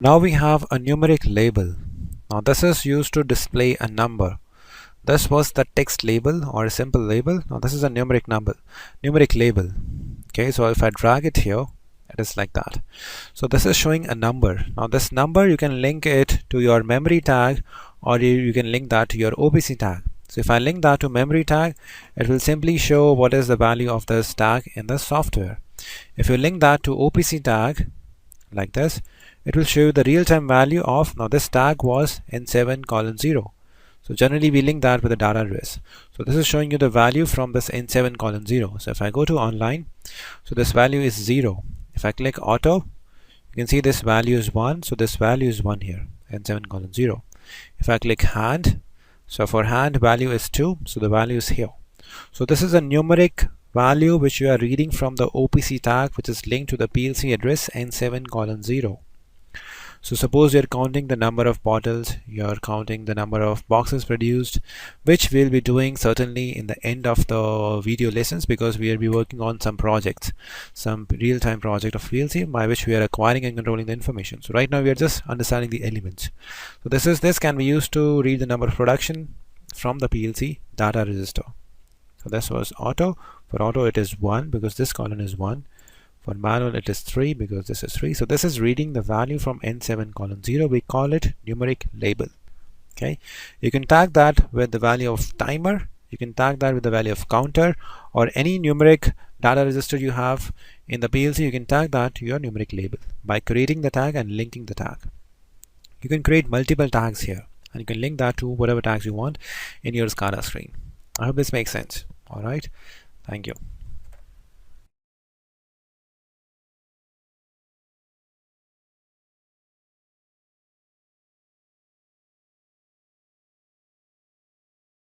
Now we have a numeric label. Now this is used to display a number. This was the text label or a simple label. Now this is a numeric label. Okay, so if I drag it here, it is like that. So this is showing a number. Now this number, you can link it to your memory tag, or you can link that to your OPC tag. So if I link that to memory tag, it will simply show what is the value of this tag in the software. If you link that to OPC tag like this, it will show you the real-time value of, now this tag was N7:0. So generally we link that with the data address. So this is showing you the value from this N7:0. So if I go to online, so this value is 0. If I click auto, you can see this value is 1. So this value is 1 here, N7:0. If I click hand, so for hand value is 2. So the value is here. So this is a numeric value which you are reading from the OPC tag, which is linked to the PLC address N7:0. So suppose you're counting the number of bottles, you're counting the number of boxes produced, which we'll be doing certainly in the end of the video lessons, because we will be working on some projects, some real-time project of PLC by which we are acquiring and controlling the information. So right now we are just understanding the elements. So this can be used to read the number of production from the PLC data register. So this was auto. For auto it is 1 because this column is 1. For manual it is 3 because this is 3. So this is reading the value from N7:0. We call it numeric label. Okay, you can tag that with the value of timer, you can tag that with the value of counter, or any numeric data register you have in the PLC, you can tag that to your numeric label by creating the tag and linking the tag. You can create multiple tags here and you can link that to whatever tags you want in your SCADA screen. I hope this makes sense. All right, thank you.